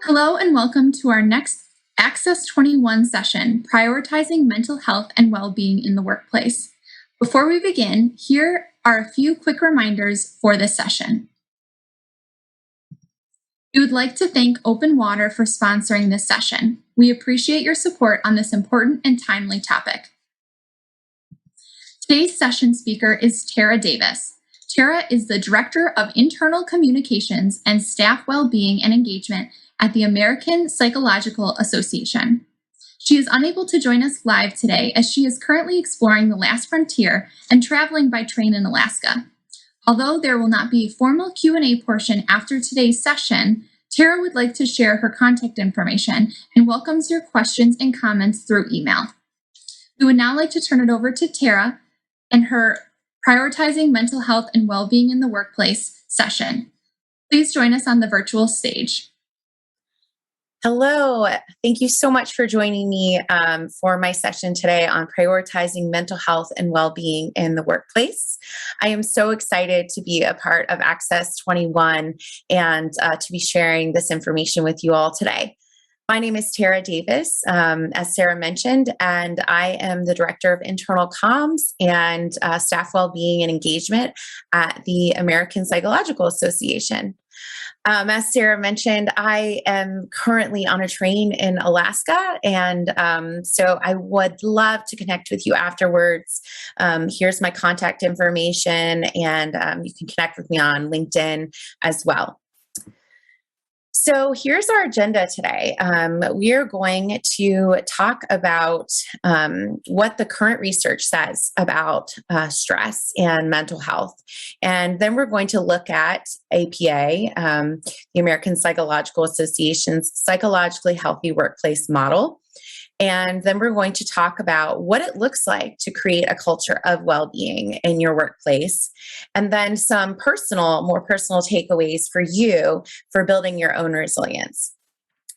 Hello and welcome to our next Access 21 session, Prioritizing Mental Health and Wellbeing in the Workplace. Before we begin, here are a few quick reminders for this session. We would like to thank Open Water for sponsoring this session. We appreciate your support on this important and timely topic. Today's session speaker is Tara Davis. Tara is the Director of Internal Communications and Staff Wellbeing and Engagement at the American Psychological Association. She is unable to join us live today as she is currently exploring the last frontier and traveling by train in Alaska. Although there will not be a formal Q&A portion after today's session, Tara would like to share her contact information and welcomes your questions and comments through email. We would now like to turn it over to Tara and her Prioritizing Mental Health and Wellbeing in the Workplace session. Please join us on the virtual stage. Hello, thank you so much for joining me for my session today on prioritizing mental health and well-being in the workplace. I am so excited to be a part of Access 21 and to be sharing this information with you all today. My name is Tara Davis, as Sarah mentioned, and I am the Director of Internal Comms and Staff Wellbeing and Engagement at the American Psychological Association. As Sarah mentioned, I am currently on a train in Alaska, and so I would love to connect with you afterwards. Here's my contact information, and you can connect with me on LinkedIn as well. So here's our agenda today. We are going to talk about what the current research says about stress and mental health. And then we're going to look at APA, the American Psychological Association's Psychologically Healthy Workplace Model. And then we're going to talk about what it looks like to create a culture of well-being in your workplace. And then some more personal takeaways for you for building your own resilience.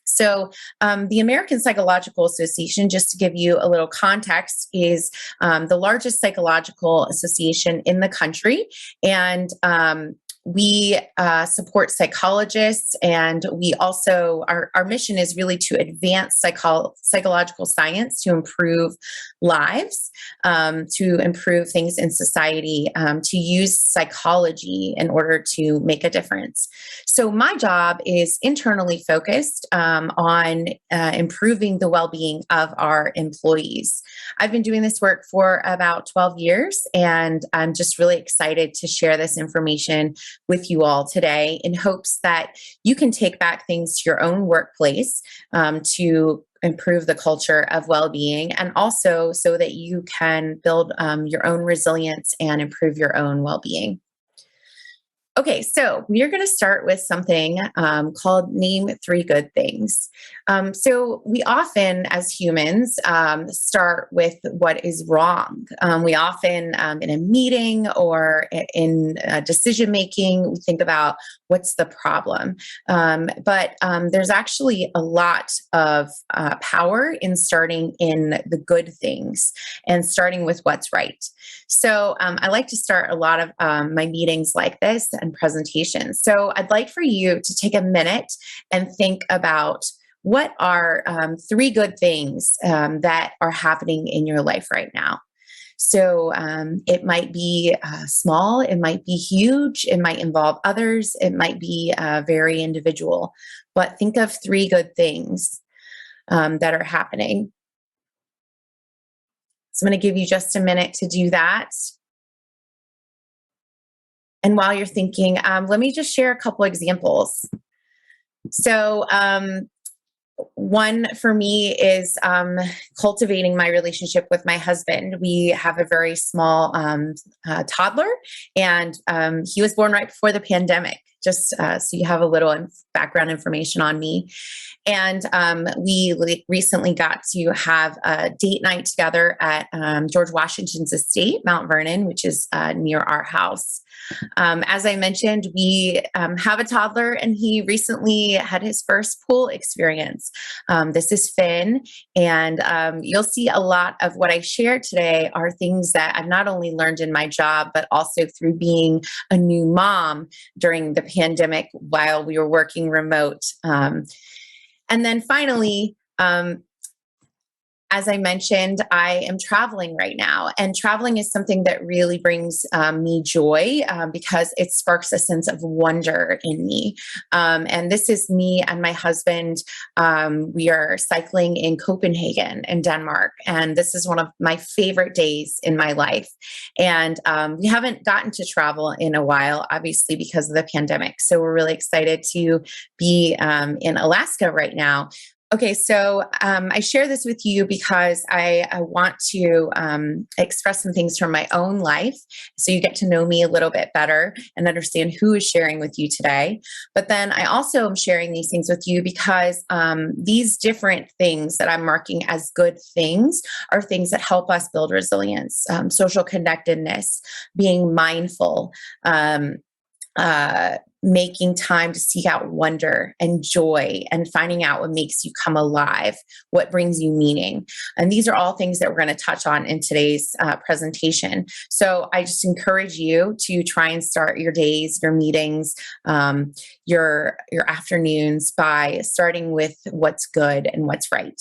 So the American Psychological Association, just to give you a little context, is the largest psychological association in the country. And we support psychologists, and we also, our mission is really to advance psychological science to improve lives, to improve things in society, to use psychology in order to make a difference. So my job is internally focused on improving the well-being of our employees. I've been doing this work for about 12 years, and I'm just really excited to share this information with you all today in hopes that you can take back things to your own workplace to improve the culture of well-being, and also so that you can build your own resilience and improve your own well-being. Okay, so we are going to start with something called Name 3 Good Things. So we often, as humans, start with what is wrong. We often, in a meeting or in decision making, we think about what's the problem. But there's actually a lot of power in starting in the good things and starting with what's right. So I like to start a lot of my meetings like this and presentations. So I'd like for you to take a minute and think about what are 3 good things that are happening in your life right now. So it might be small, it might be huge, it might involve others, it might be very individual, but think of 3 good things that are happening. So I'm going to give you just a minute to do that. And while you're thinking, let me just share a couple examples. So one for me is cultivating my relationship with my husband. We have a very small toddler, and he was born right before the pandemic, just so you have a little background information on me. And we recently got to have a date night together at George Washington's estate, Mount Vernon, which is near our house. As I mentioned, we have a toddler, and he recently had his first pool experience. This is Finn, and you'll see a lot of what I shared today are things that I've not only learned in my job, but also through being a new mom during the pandemic while we were working remote. And then finally, as I mentioned, I am traveling right now, and traveling is something that really brings me joy because it sparks a sense of wonder in me. And this is me and my husband. We are cycling in Copenhagen in Denmark, and this is one of my favorite days in my life. And we haven't gotten to travel in a while, obviously, because of the pandemic. So we're really excited to be in Alaska right now. Okay, so I share this with you because I want to express some things from my own life so you get to know me a little bit better and understand who is sharing with you today. But then I also am sharing these things with you because these different things that I'm marking as good things are things that help us build resilience, social connectedness, being mindful. Making time to seek out wonder and joy and finding out what makes you come alive, what brings you meaning. And these are all things that we're going to touch on in today's presentation. So I just encourage you to try and start your days, your meetings, your afternoons by starting with what's good and what's right.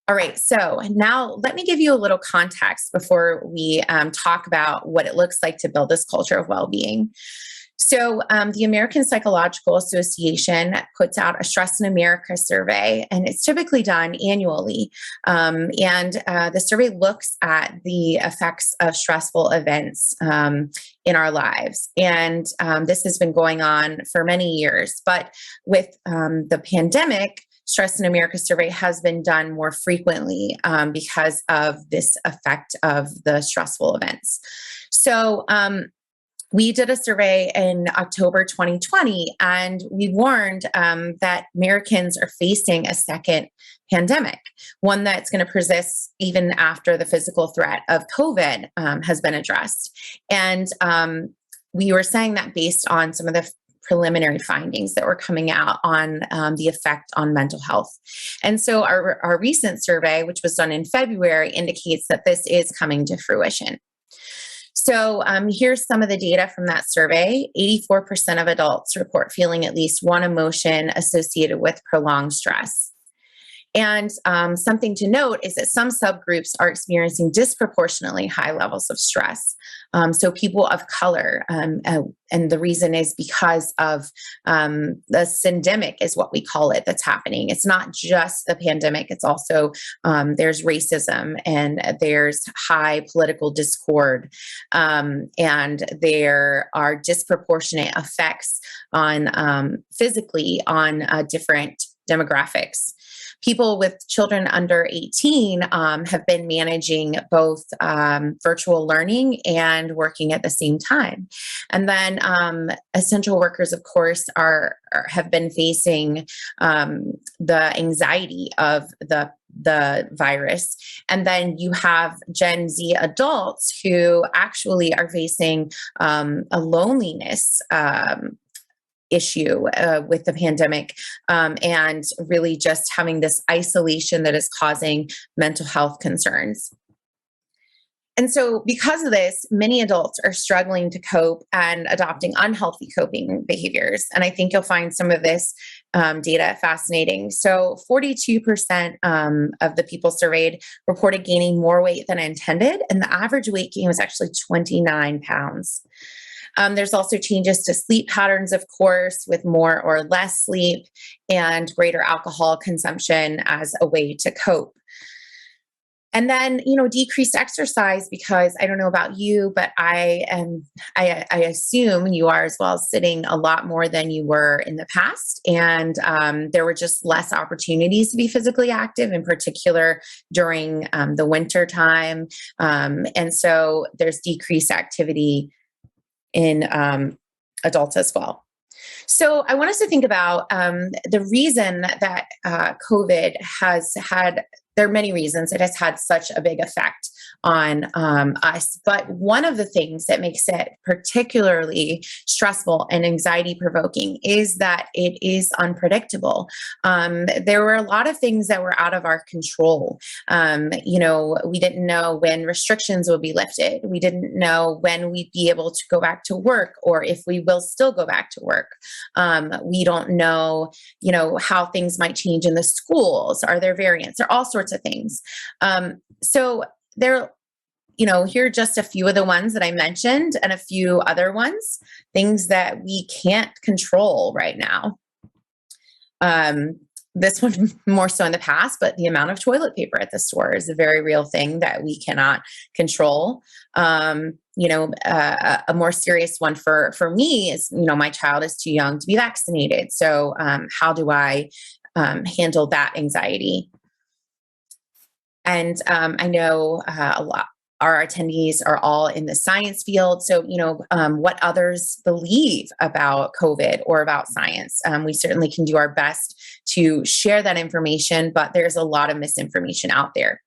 All right, so now let me give you a little context before we talk about what it looks like to build this culture of well-being. So, the American Psychological Association puts out a Stress in America survey, and it's typically done annually. The survey looks at the effects of stressful events in our lives. And this has been going on for many years. But with the pandemic, Stress in America survey has been done more frequently because of this effect of the stressful events. So, we did a survey in October 2020, and we warned that Americans are facing a second pandemic, one that's going to persist even after the physical threat of COVID has been addressed. And we were saying that based on some of the preliminary findings that were coming out on the effect on mental health. And so our recent survey, which was done in February, indicates that this is coming to fruition. So here's some of the data from that survey. 84% of adults report feeling at least one emotion associated with prolonged stress. And something to note is that some subgroups are experiencing disproportionately high levels of stress. So people of color, and the reason is because of the syndemic is what we call it that's happening. It's not just the pandemic. It's also there's racism, and there's high political discord, and there are disproportionate effects on physically on different demographics. People with children under 18 have been managing both virtual learning and working at the same time. And then essential workers, of course, have been facing the anxiety of the virus. And then you have Gen Z adults who actually are facing a loneliness issue with the pandemic, and really just having this isolation that is causing mental health concerns. And so, because of this, many adults are struggling to cope and adopting unhealthy coping behaviors. And I think you'll find some of this data fascinating. So, 42% of the people surveyed reported gaining more weight than intended, and the average weight gain was actually 29 pounds. There's also changes to sleep patterns, of course, with more or less sleep and greater alcohol consumption as a way to cope. And then, decreased exercise, because I don't know about you, but I assume you are as well, sitting a lot more than you were in the past. And there were just less opportunities to be physically active, in particular during the winter time. And so there's decreased activity in adults as well. So I want us to think about the reason that COVID has had there are many reasons it has had such a big effect on us. But one of the things that makes it particularly stressful and anxiety provoking is that it is unpredictable. There were a lot of things that were out of our control. We didn't know when restrictions would be lifted. We didn't know when we'd be able to go back to work or if we will still go back to work. We don't know, how things might change in the schools. Are there variants? There are all sorts of things. So there, here are just a few of the ones that I mentioned and a few other ones, things that we can't control right now. This one more so in the past, but the amount of toilet paper at the store is a very real thing that we cannot control. A more serious one for me is, my child is too young to be vaccinated. So how do I handle that anxiety? And I know a lot. Our attendees are all in the science field. So, what others believe about COVID or about science, we certainly can do our best to share that information, but there's a lot of misinformation out there.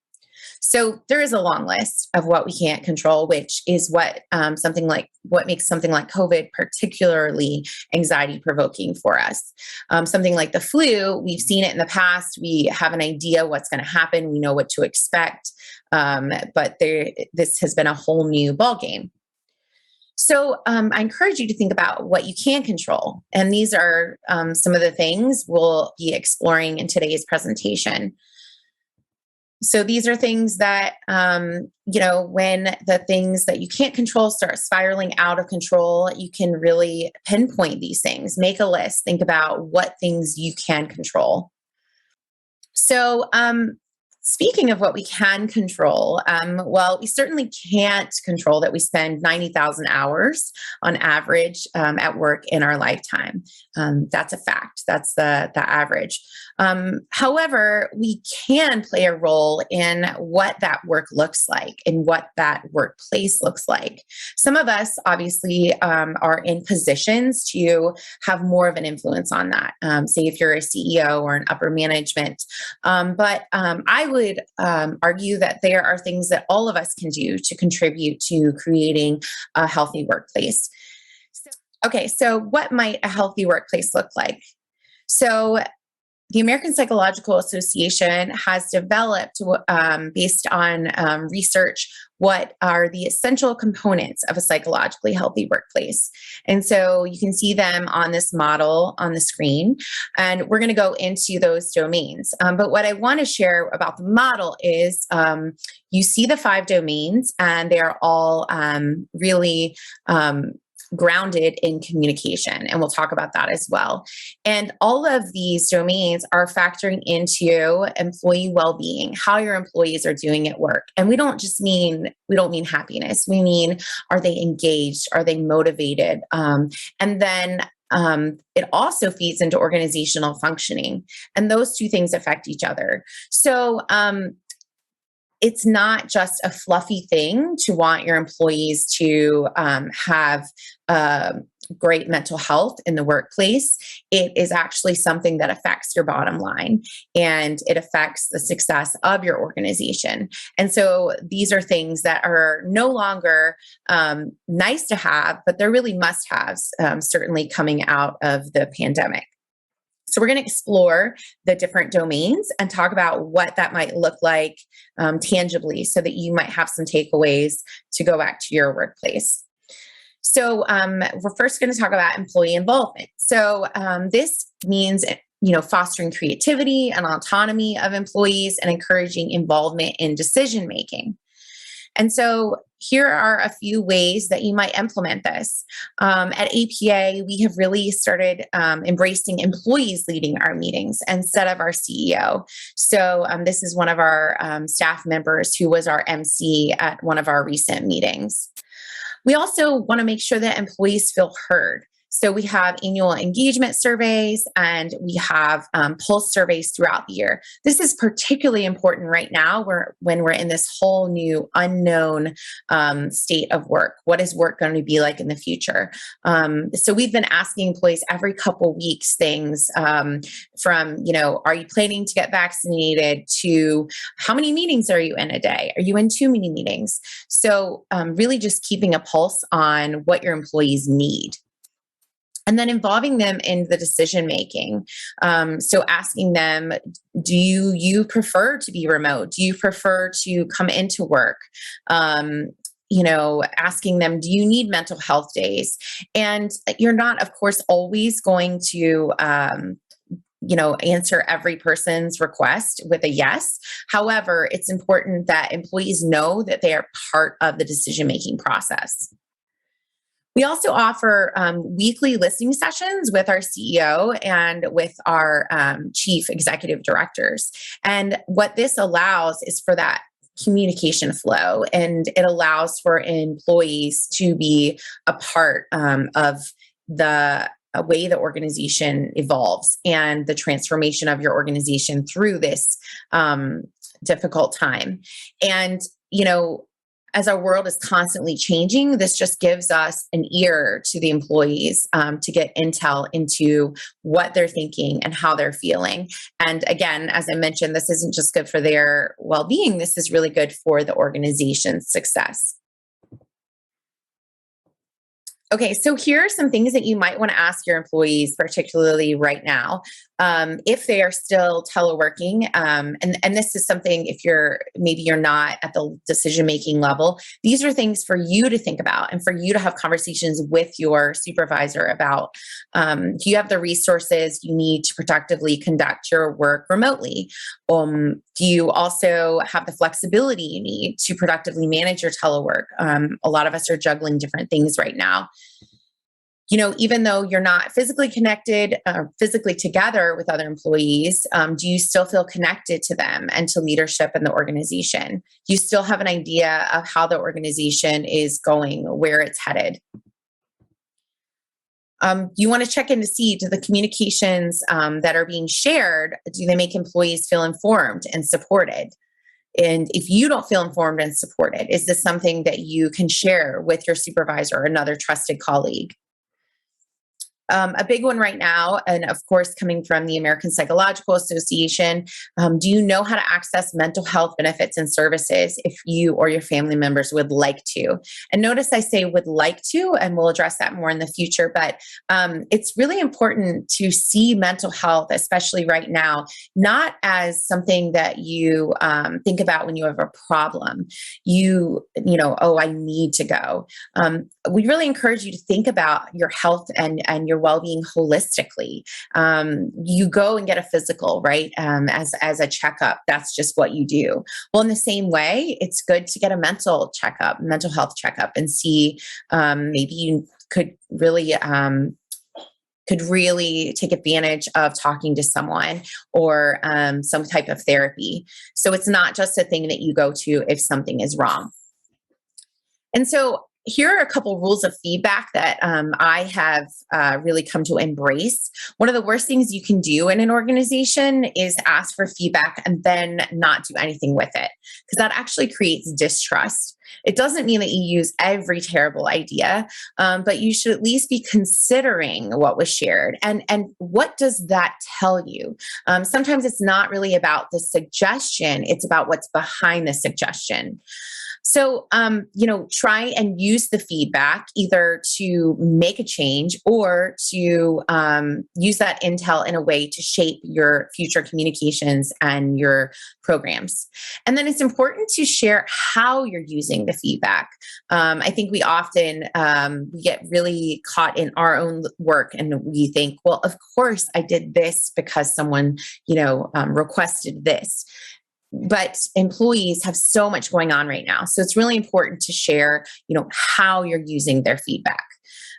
So there is a long list of what we can't control, which is what makes something like COVID particularly anxiety provoking for us. Something like the flu, we've seen it in the past. We have an idea what's going to happen. We know what to expect. But this has been a whole new ballgame. So I encourage you to think about what you can control. And these are some of the things we'll be exploring in today's presentation. So these are things that, when the things that you can't control start spiraling out of control, you can really pinpoint these things. Make a list. Think about what things you can control. So speaking of what we can control, we certainly can't control that we spend 90,000 hours on average at work in our lifetime. That's a fact. That's the average. However, we can play a role in what that work looks like and what that workplace looks like. Some of us obviously are in positions to have more of an influence on that. Say if you're a CEO or an upper management. But I would argue that there are things that all of us can do to contribute to creating a healthy workplace. So what might a healthy workplace look like? So the American Psychological Association has developed, based on research, what are the essential components of a psychologically healthy workplace. And so you can see them on this model on the screen, and we're going to go into those domains. But what I want to share about the model is you see the 5 domains, and they are all really grounded in communication. And we'll talk about that as well. And all of these domains are factoring into employee well-being, how your employees are doing at work. And we don't mean happiness. We mean, are they engaged? Are they motivated? And then it also feeds into organizational functioning. And those two things affect each other. So, it's not just a fluffy thing to want your employees to have great mental health in the workplace. It is actually something that affects your bottom line, and it affects the success of your organization. And so these are things that are no longer nice to have, but they're really must-haves, certainly coming out of the pandemic. So we're going to explore the different domains and talk about what that might look like tangibly, so that you might have some takeaways to go back to your workplace. So we're first going to talk about employee involvement. So this means fostering creativity and autonomy of employees and encouraging involvement in decision making. And so here are a few ways that you might implement this. At APA, we have really started embracing employees leading our meetings instead of our CEO. So this is one of our staff members who was our MC at one of our recent meetings. We also want to make sure that employees feel heard. So we have annual engagement surveys and we have pulse surveys throughout the year. This is particularly important right now when we're in this whole new unknown state of work. What is work going to be like in the future? So we've been asking employees every couple weeks things from, are you planning to get vaccinated, to how many meetings are you in a day? Are you in too many meetings? So really just keeping a pulse on what your employees need. And then involving them in the decision making. So asking them, do you prefer to be remote? Do you prefer to come into work? Asking them, do you need mental health days? And you're not, of course, always going to answer every person's request with a yes. However, it's important that employees know that they are part of the decision-making process. We also offer weekly listening sessions with our CEO and with our chief executive directors. And what this allows is for that communication flow, and it allows for employees to be a part of the way the organization evolves and the transformation of your organization through this difficult time. And, as our world is constantly changing, this just gives us an ear to the employees to get intel into what they're thinking and how they're feeling. And again, as I mentioned, this isn't just good for their well-being, this is really good for the organization's success. Okay, so here are some things that you might want to ask your employees, particularly right now, if they are still teleworking. And this is something, if maybe you're not at the decision-making level, these are things for you to think about and for you to have conversations with your supervisor about. Do you have the resources you need to productively conduct your work remotely? Do you also have the flexibility you need to productively manage your telework? A lot of us are juggling different things right now. Even though you're not physically connected, physically together with other employees, do you still feel connected to them and to leadership in the organization? Do you still have an idea of how the organization is going, where it's headed? You want to check in to see, do the communications that are being shared, do they make employees feel informed and supported? And if you don't feel informed and supported, is this something that you can share with your supervisor or another trusted colleague? A big one right now, and of course, coming from the American Psychological Association, do you know how to access mental health benefits and services if you or your family members would like to? And notice I say would like to, and we'll address that more in the future, but it's really important to see mental health, especially right now, not as something that you think about when you have a problem. Oh, I need to go. We really encourage you to think about your health and your well-being holistically. You go and get a physical, right? As a checkup, that's just what you do. Well, in the same way, it's good to get a mental health checkup, and see maybe you could really take advantage of talking to someone or some type of therapy. So it's not just a thing that you go to if something is wrong. And so here are a couple rules of feedback that I have really come to embrace. One of the worst things you can do in an organization is ask for feedback and then not do anything with it, because that actually creates distrust. It doesn't mean that you use every terrible idea, but you should at least be considering what was shared. And what does that tell you? Sometimes it's not really about the suggestion, it's about what's behind the suggestion. So, try and use the feedback either to make a change or to use that intel in a way to shape your future communications and your programs. And then it's important to share how you're using the feedback. I think we often we get really caught in our own work, and we think, well, of course I did this because someone, requested this. but employees have so much going on right now. So it's really important to share, how you're using their feedback.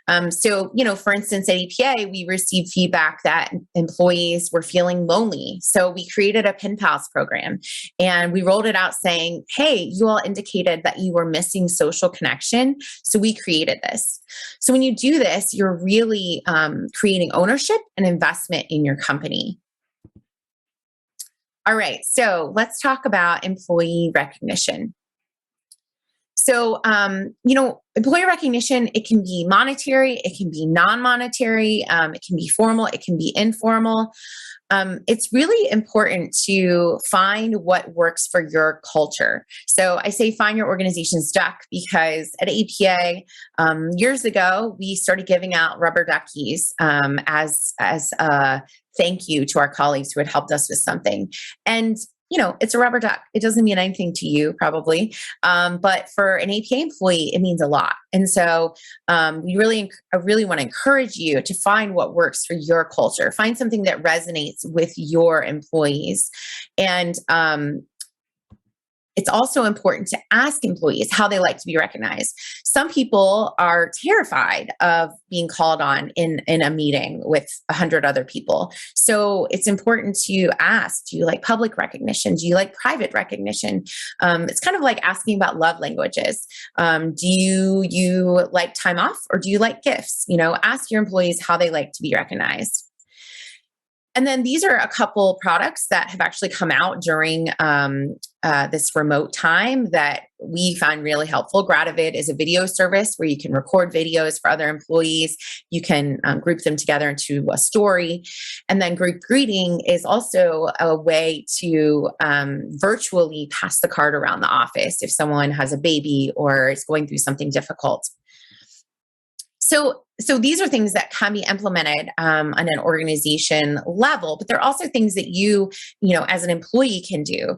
For instance, at APA, we received feedback that employees were feeling lonely. So we created a pen pals program and we rolled it out saying, hey, you all indicated that you were missing social connection. So we created this. So when you do this, you're really creating ownership and investment in your company. All right, so let's talk about employee recognition. So, employee recognition, it can be monetary, it can be non-monetary, it can be formal, it can be informal. It's really important to find what works for your culture. So I say find your organization's duck because at APA, years ago, we started giving out rubber duckies as a thank you to our colleagues who had helped us with something. And it's a rubber duck. It doesn't mean anything to you, probably. But for an APA employee, it means a lot. And so I really want to encourage you to find what works for your culture. Find something that resonates with your employees. And it's also important to ask employees how they like to be recognized. Some people are terrified of being called on in a meeting with 100 other people. So it's important to ask, do you like public recognition? Do you like private recognition? It's kind of like asking about love languages. Do you like time off or do you like gifts? Ask your employees how they like to be recognized. And then these are a couple products that have actually come out during this remote time that we find really helpful. Grativid is a video service where you can record videos for other employees. You can group them together into a story. And then group greeting is also a way to virtually pass the card around the office if someone has a baby or is going through something difficult. So these are things that can be implemented on an organization level, but there are also things that you as an employee can do.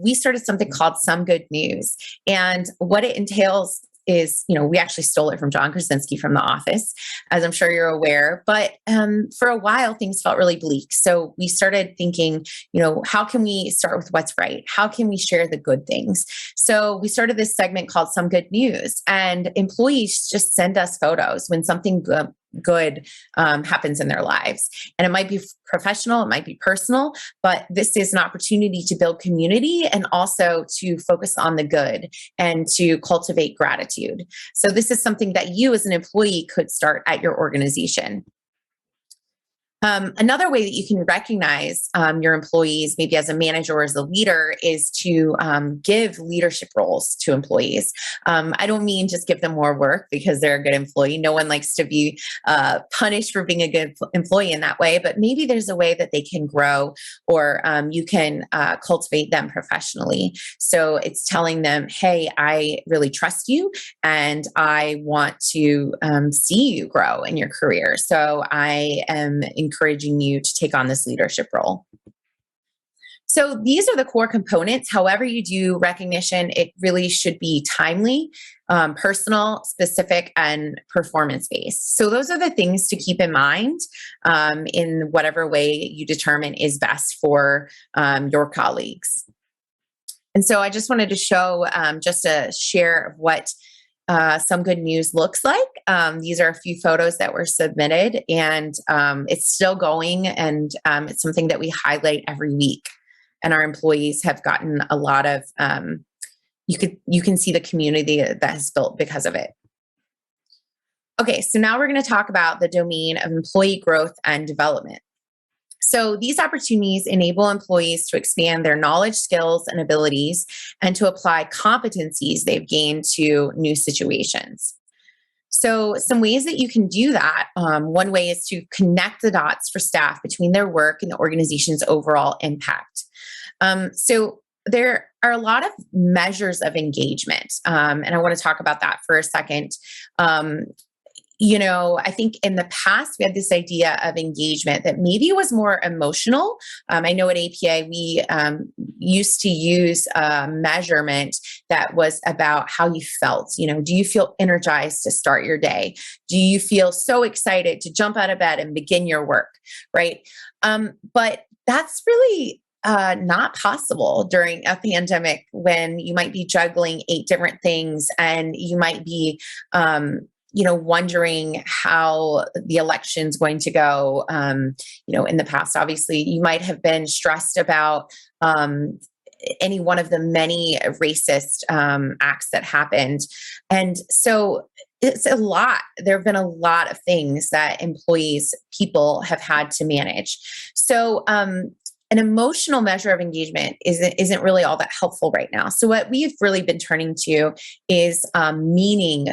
We started something called Some Good News, and what it entails is, we actually stole it from John Krasinski from The Office, as I'm sure you're aware. But for a while, things felt really bleak. So we started thinking, how can we start with what's right? How can we share the good things? So we started this segment called Some Good News, and employees just send us photos when something good happens in their lives. And it might be professional, it might be personal, but this is an opportunity to build community and also to focus on the good and to cultivate gratitude. So this is something that you as an employee could start at your organization. Another way that you can recognize your employees, maybe as a manager or as a leader, is to give leadership roles to employees. I don't mean just give them more work because they're a good employee. No one likes to be punished for being a good employee in that way, but maybe there's a way that they can grow or you can cultivate them professionally. So it's telling them, hey, I really trust you and I want to see you grow in your career. So I am encouraging you to take on this leadership role. So these are the core components. However you do recognition, it really should be timely, personal, specific, and performance-based. So those are the things to keep in mind in whatever way you determine is best for your colleagues. And so I just wanted to show just a share of what Some Good News looks like. These are a few photos that were submitted, and it's still going, and it's something that we highlight every week. And our employees have gotten a lot of, you can see the community that has built because of it. Okay, so now we're going to talk about the domain of employee growth and development. So these opportunities enable employees to expand their knowledge, skills, and abilities and to apply competencies they've gained to new situations. So some ways that you can do that, one way is to connect the dots for staff between their work and the organization's overall impact. So there are a lot of measures of engagement, and I want to talk about that for a second. I think in the past, we had this idea of engagement that maybe was more emotional. I know at APA, we used to use a measurement that was about how you felt. Do you feel energized to start your day? Do you feel so excited to jump out of bed and begin your work, right? But that's really not possible during a pandemic when you might be juggling 8 different things and you might be, wondering how the election's going to go. In the past, obviously, you might have been stressed about any one of the many racist acts that happened. And so it's a lot. There have been a lot of things that people have had to manage. So, an emotional measure of engagement isn't really all that helpful right now. So what we've really been turning to is meaning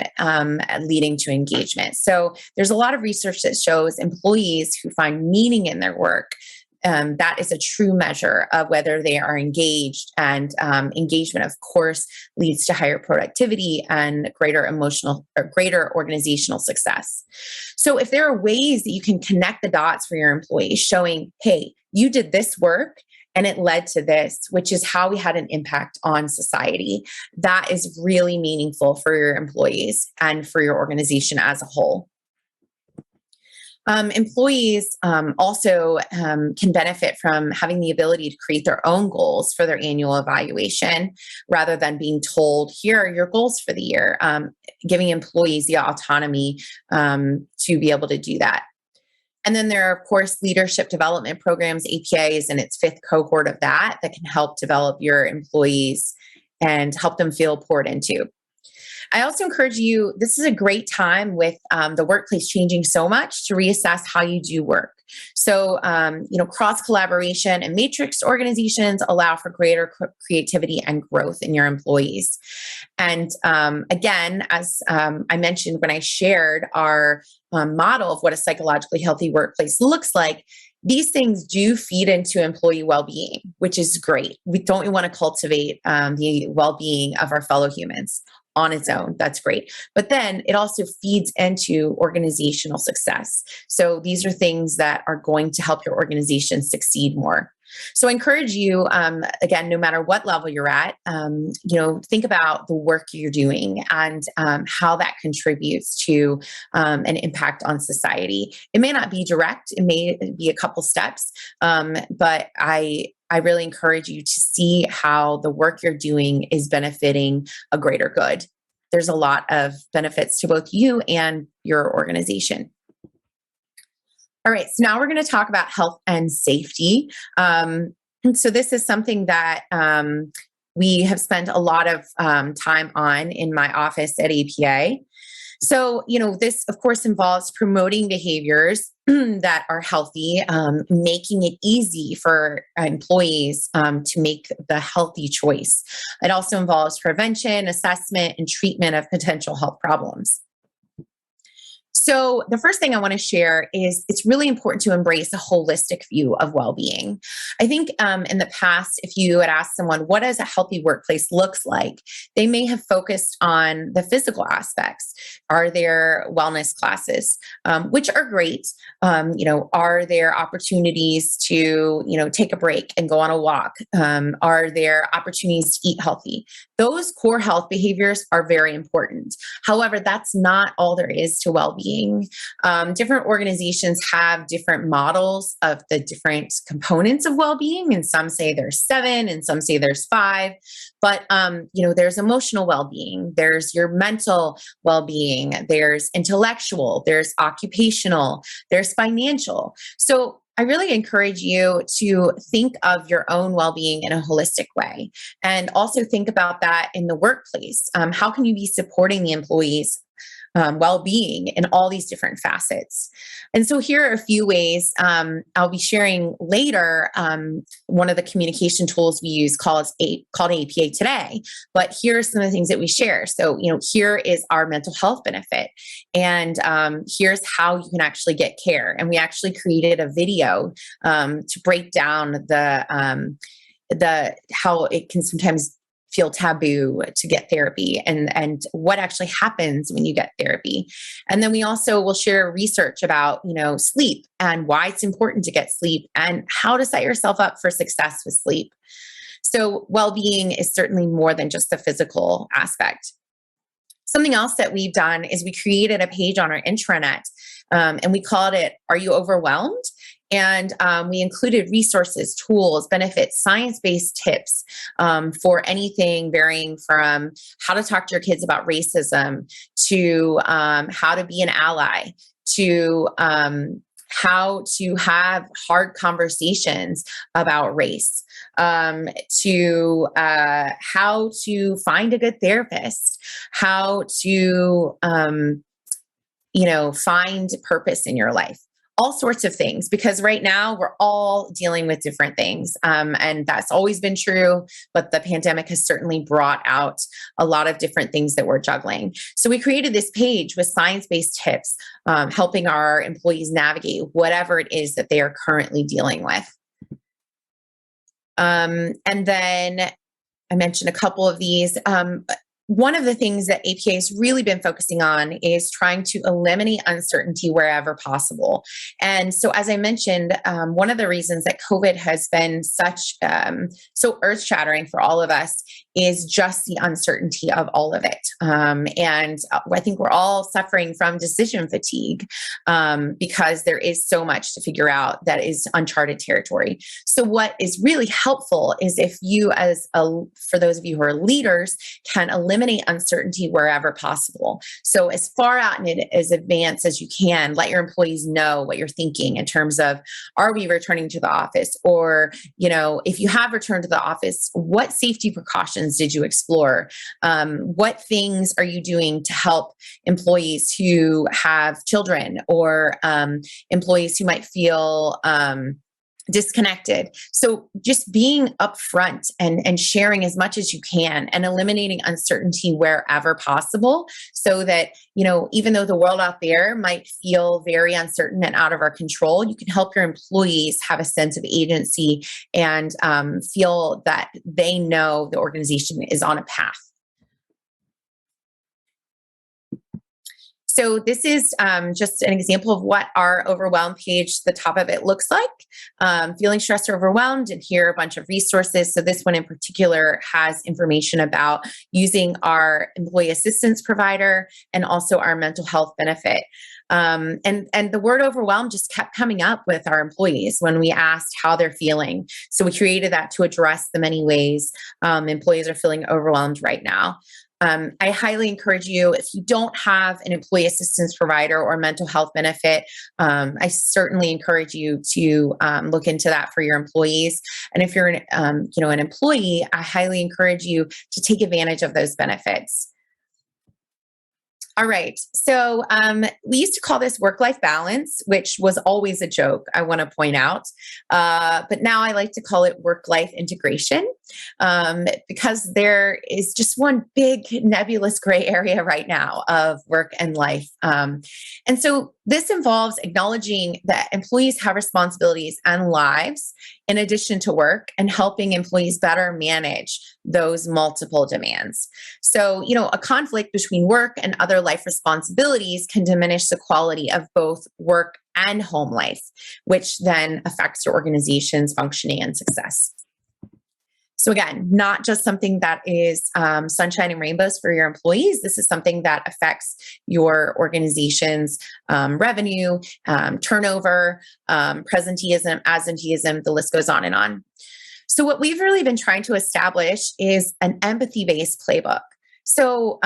leading to engagement. So there's a lot of research that shows employees who find meaning in their work, that is a true measure of whether they are engaged. And engagement, of course, leads to higher productivity and greater organizational success. So if there are ways that you can connect the dots for your employees, showing, hey, you did this work and it led to this, which is how we had an impact on society, that is really meaningful for your employees and for your organization as a whole. Employees also can benefit from having the ability to create their own goals for their annual evaluation rather than being told, here are your goals for the year, giving employees the autonomy to be able to do that. And then there are, of course, leadership development programs, APAs, and its 5th cohort of that can help develop your employees and help them feel poured into. I also encourage you, this is a great time with the workplace changing so much to reassess how you do work. So, cross collaboration and matrix organizations allow for greater creativity and growth in your employees. And again, as I mentioned when I shared our model of what a psychologically healthy workplace looks like, these things do feed into employee well-being, which is great. We want to cultivate the well-being of our fellow humans on its own. That's great. But then it also feeds into organizational success. So these are things that are going to help your organization succeed more. So I encourage you, again, no matter what level you're at, think about the work you're doing and how that contributes to an impact on society. It may not be direct, it may be a couple steps, but I really encourage you to see how the work you're doing is benefiting a greater good. There's a lot of benefits to both you and your organization. All right, so now we're going to talk about health and safety. So this is something that we have spent a lot of time on in my office at APA. So, this, of course, involves promoting behaviors that are healthy, making it easy for employees to make the healthy choice. It also involves prevention, assessment, and treatment of potential health problems. So the first thing I want to share is it's really important to embrace a holistic view of well-being. I think in the past, if you had asked someone, what does a healthy workplace looks like? They may have focused on the physical aspects. Are there wellness classes, which are great? Are there opportunities to, take a break and go on a walk? Are there opportunities to eat healthy? Those core health behaviors are very important. However, that's not all there is to well-being. Different organizations have different models of the different components of well-being, and some say there's 7 and some say there's 5. But there's emotional well-being, there's your mental well-being, there's intellectual, there's occupational, there's financial. So I really encourage you to think of your own well-being in a holistic way, and also think about that in the workplace. How can you be supporting the employees' well-being in all these different facets? And so here are a few ways I'll be sharing later. One of the communication tools we use called APA Today, but here are some of the things that we share. So, here is our mental health benefit, and here's how you can actually get care. And we actually created a video to break down the how it can sometimes feel taboo to get therapy, and what actually happens when you get therapy. And then we also will share research about, sleep and why it's important to get sleep and how to set yourself up for success with sleep. So well-being is certainly more than just the physical aspect. Something else that we've done is we created a page on our intranet, and we called it, Are You Overwhelmed? And we included resources, tools, benefits, science-based tips for anything varying from how to talk to your kids about racism to how to be an ally to how to have hard conversations about race, to how to find a good therapist, how to, find purpose in your life. All sorts of things, because right now we're all dealing with different things. And that's always been true, but the pandemic has certainly brought out a lot of different things that we're juggling. So we created this page with science-based tips, helping our employees navigate whatever it is that they are currently dealing with. And then I mentioned a couple of these. One of the things that APA has really been focusing on is trying to eliminate uncertainty wherever possible. And so, as I mentioned, one of the reasons that COVID has been so earth-shattering for all of us is just the uncertainty of all of it. And I think we're all suffering from decision fatigue because there is so much to figure out that is uncharted territory. So what is really helpful is if you, for those of you who are leaders, can eliminate uncertainty wherever possible. So as far out in as advance as you can, let your employees know what you're thinking in terms of, are we returning to the office? Or, if you have returned to the office, what safety precautions did you explore? What things are you doing to help employees who have children or employees who might feel disconnected? So just being upfront and sharing as much as you can and eliminating uncertainty wherever possible, so that, even though the world out there might feel very uncertain and out of our control, you can help your employees have a sense of agency and feel that they know the organization is on a path. So this is just an example of what our overwhelmed page, the top of it, looks like. Feeling stressed or overwhelmed, and here are a bunch of resources. So this one in particular has information about using our employee assistance provider and also our mental health benefit. And the word overwhelmed just kept coming up with our employees when we asked how they're feeling. So we created that to address the many ways employees are feeling overwhelmed right now. I highly encourage you, if you don't have an employee assistance provider or mental health benefit, I certainly encourage you to look into that for your employees. And if you're an employee, I highly encourage you to take advantage of those benefits. All right. So we used to call this work-life balance, which was always a joke, I want to point out. But now I like to call it work-life integration because there is just one big nebulous gray area right now of work and life. And so this involves acknowledging that employees have responsibilities and lives in addition to work, and helping employees better manage those multiple demands. So, a conflict between work and other life responsibilities can diminish the quality of both work and home life, which then affects your organization's functioning and success. So again, not just something that is sunshine and rainbows for your employees. This is something that affects your organization's revenue, turnover, presenteeism, absenteeism, the list goes on and on. So what we've really been trying to establish is an empathy-based playbook. So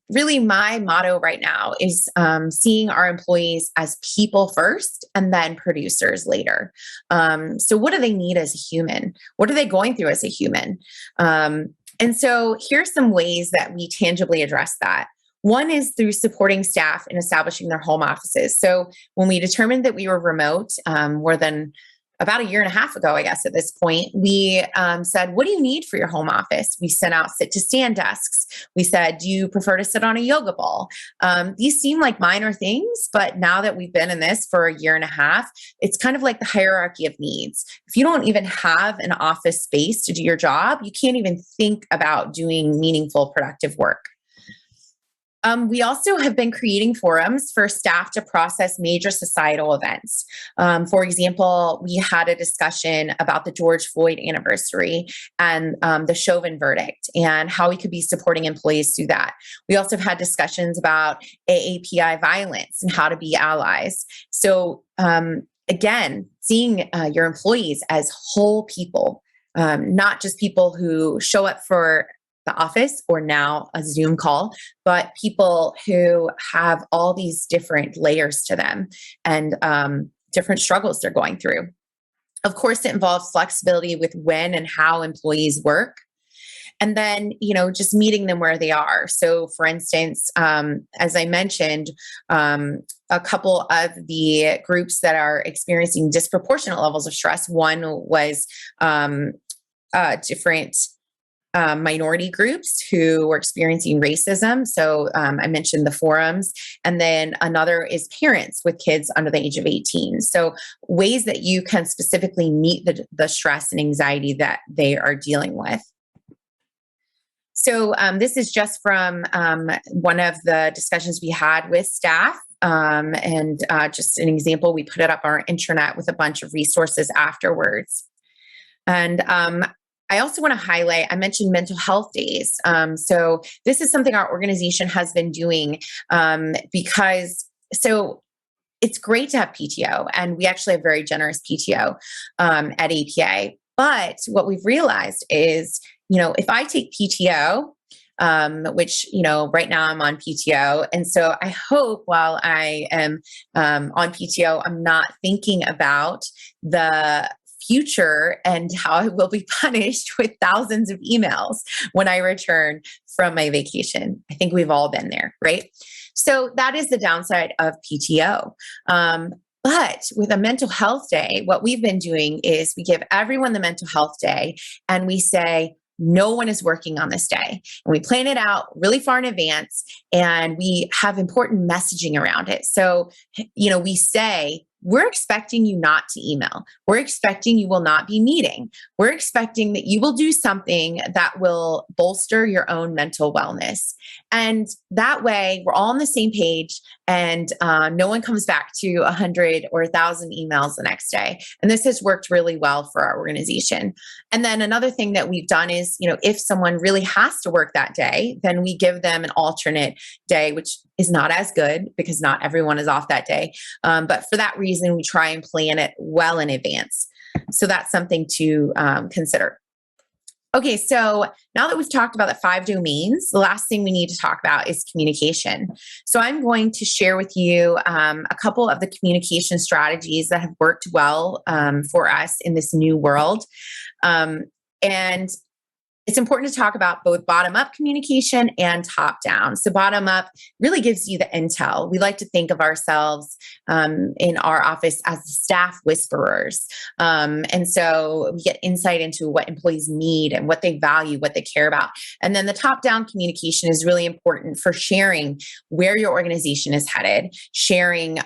really my motto right now is seeing our employees as people first and then producers later. So what do they need as a human? What are they going through as a human? And so here's some ways that we tangibly address that. One is through supporting staff in establishing their home offices. So when we determined that we were remote, more than about a year and a half ago, I guess at this point, we said, what do you need for your home office? We sent out sit to stand desks. We said, do you prefer to sit on a yoga ball? These seem like minor things, but now that we've been in this for a year and a half, it's kind of like the hierarchy of needs. If you don't even have an office space to do your job, you can't even think about doing meaningful, productive work. We also have been creating forums for staff to process major societal events. For example, we had a discussion about the George Floyd anniversary and the Chauvin verdict and how we could be supporting employees through that. We also have had discussions about AAPI violence and how to be allies. So again, seeing your employees as whole people, not just people who show up for the office or now a Zoom call, but people who have all these different layers to them and different struggles they're going through. Of course, it involves flexibility with when and how employees work. And then, just meeting them where they are. So, for instance, as I mentioned, a couple of the groups that are experiencing disproportionate levels of stress, one was different minority groups who were experiencing racism. So I mentioned the forums. And then another is parents with kids under the age of 18. So ways that you can specifically meet the stress and anxiety that they are dealing with. So this is just from one of the discussions we had with staff. And just an example, we put it up on our intranet with a bunch of resources afterwards. And I also want to highlight, I mentioned mental health days. So this is something our organization has been doing because it's great to have PTO, and we actually have very generous PTO at APA. But what we've realized is, if I take PTO, which, right now I'm on PTO. And so I hope while I am on PTO, I'm not thinking about the future and how I will be punished with thousands of emails when I return from my vacation. I think we've all been there, right? So that is the downside of PTO. But with a mental health day, what we've been doing is we give everyone the mental health day and we say, no one is working on this day. And we plan it out really far in advance and we have important messaging around it. So, we say, we're expecting you not to email. We're expecting you will not be meeting. We're expecting that you will do something that will bolster your own mental wellness. And that way we're all on the same page and no one comes back to 100 or 1,000 emails the next day. And this has worked really well for our organization. And then another thing that we've done is, if someone really has to work that day, then we give them an alternate day, which is not as good because not everyone is off that day. But for that reason, we try and plan it well in advance. So that's something to consider. Okay, so now that we've talked about the 5 domains, the last thing we need to talk about is communication. So I'm going to share with you a couple of the communication strategies that have worked well for us in this new world. And it's important to talk about both bottom-up communication and top-down. So bottom-up really gives you the intel. We like to think of ourselves in our office as staff whisperers. And so we get insight into what employees need and what they value, what they care about. And then the top-down communication is really important for sharing where your organization is headed, sharing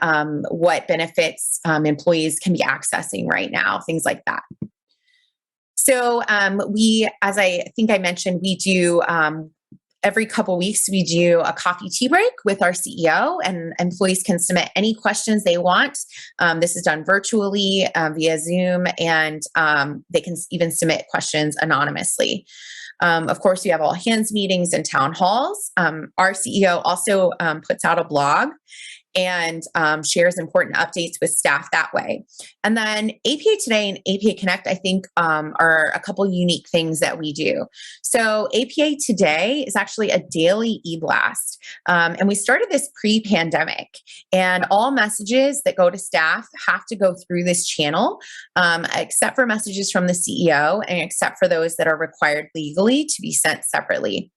what benefits employees can be accessing right now, things like that. So as I think I mentioned, we do every couple weeks, we do a coffee tea break with our CEO, and employees can submit any questions they want. This is done virtually via Zoom, and they can even submit questions anonymously. Of course, we have all hands meetings and town halls. Our CEO also puts out a blog and shares important updates with staff that way. And then APA Today and APA Connect, I think, are a couple unique things that we do. So APA Today is actually a daily e-blast. And we started this pre-pandemic. And all messages that go to staff have to go through this channel, except for messages from the CEO and except for those that are required legally to be sent separately.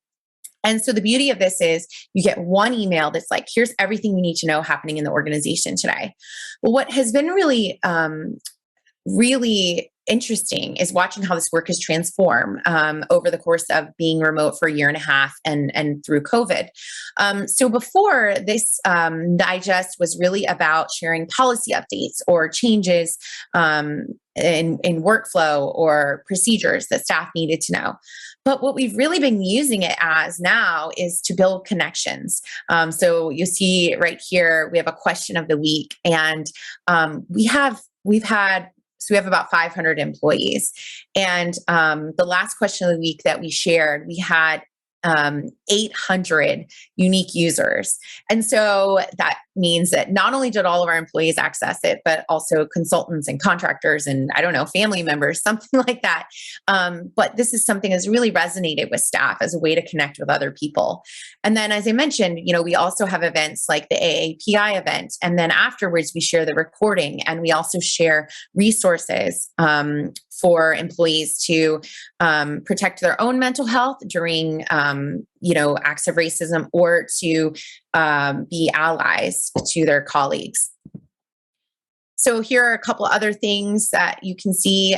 And so the beauty of this is you get one email that's like, here's everything you need to know happening in the organization today. Well, what has been really, really interesting is watching how this work has transformed over the course of being remote for a year and a half and through COVID. So before this digest was really about sharing policy updates or changes in workflow or procedures that staff needed to know. But what we've really been using it as now is to build connections. So you see right here, we have a question of the week, and we have about 500 employees. And the last question of the week that we shared, we had 800 unique users. And so that means that not only did all of our employees access it, but also consultants and contractors and I don't know, family members, something like that. But this is something that's really resonated with staff as a way to connect with other people. And then, as I mentioned, we also have events like the AAPI event. And then afterwards, we share the recording and we also share resources for employees to protect their own mental health during, acts of racism or to be allies to their colleagues. So here are a couple other things that you can see.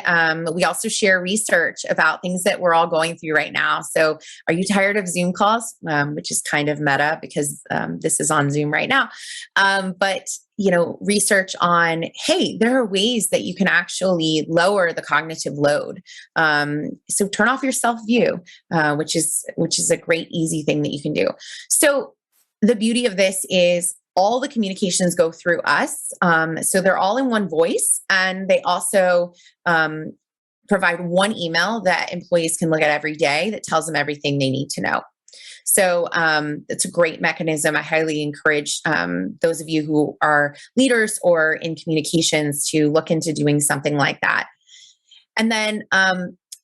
We also share research about things that we're all going through right now. So are you tired of Zoom calls? Which is kind of meta because this is on Zoom right now. But research on, hey, there are ways that you can actually lower the cognitive load. So turn off your self-view, which is a great, easy thing that you can do. So the beauty of this is all the communications go through us. So they're all in one voice, and they also provide one email that employees can look at every day that tells them everything they need to know. So it's a great mechanism. I highly encourage those of you who are leaders or in communications to look into doing something like that. And then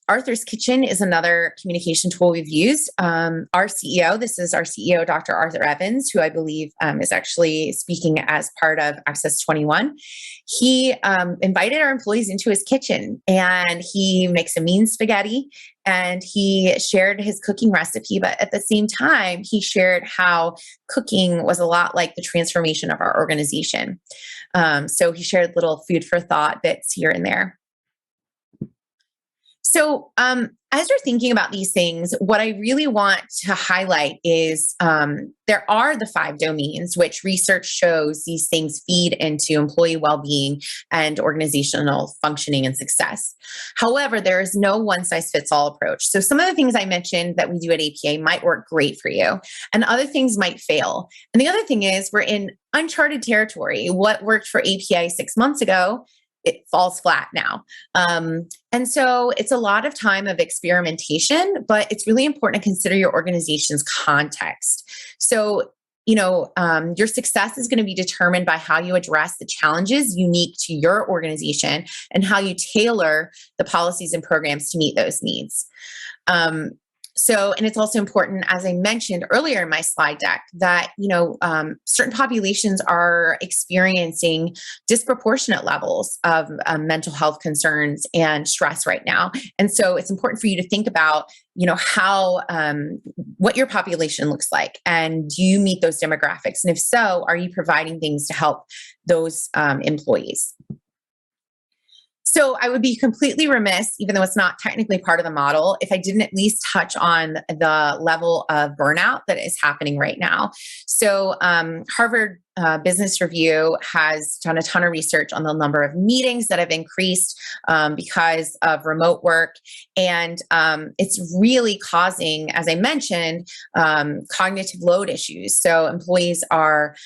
Arthur's Kitchen is another communication tool we've used. Our CEO, this is our CEO, Dr. Arthur Evans, who I believe is actually speaking as part of Access 21. He invited our employees into his kitchen and he makes a mean spaghetti and he shared his cooking recipe. But at the same time, he shared how cooking was a lot like the transformation of our organization. So he shared little food for thought bits here and there. So as you're thinking about these things, what I really want to highlight is there are the 5 domains, which research shows these things feed into employee well-being and organizational functioning and success. However, there is no one-size-fits-all approach. So some of the things I mentioned that we do at APA might work great for you, and other things might fail. And the other thing is we're in uncharted territory. What worked for APA 6 months ago, it falls flat now. And so it's a lot of time of experimentation, but it's really important to consider your organization's context. So, your success is going to be determined by how you address the challenges unique to your organization and how you tailor the policies and programs to meet those needs. And it's also important, as I mentioned earlier in my slide deck, that, certain populations are experiencing disproportionate levels of mental health concerns and stress right now. And so it's important for you to think about, how, what your population looks like. And do you meet those demographics? And if so, are you providing things to help those employees? So I would be completely remiss, even though it's not technically part of the model, if I didn't at least touch on the level of burnout that is happening right now. So Harvard Business Review has done a ton of research on the number of meetings that have increased because of remote work. And it's really causing, as I mentioned, cognitive load issues. So employees are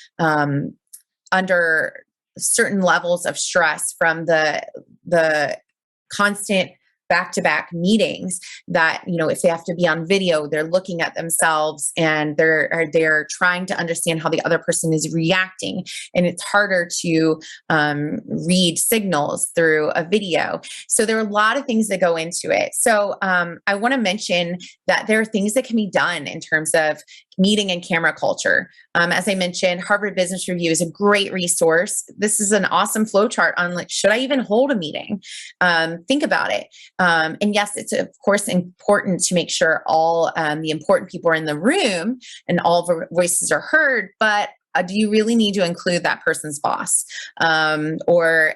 under certain levels of stress from the constant back-to-back meetings that, if they have to be on video, they're looking at themselves and they're trying to understand how the other person is reacting. And it's harder to read signals through a video. So there are a lot of things that go into it. So I want to mention that there are things that can be done in terms of meeting and camera culture. As I mentioned, Harvard Business Review is a great resource. This is an awesome flowchart on should I even hold a meeting? Think about it. And yes, it's of course important to make sure all the important people are in the room and all the voices are heard, but do you really need to include that person's boss? Or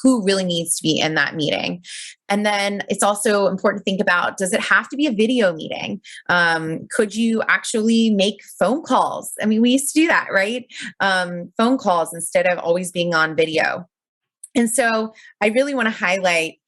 who really needs to be in that meeting? And then it's also important to think about, does it have to be a video meeting? Could you actually make phone calls? I mean, we used to do that, right? Phone calls instead of always being on video. And so I really want to highlight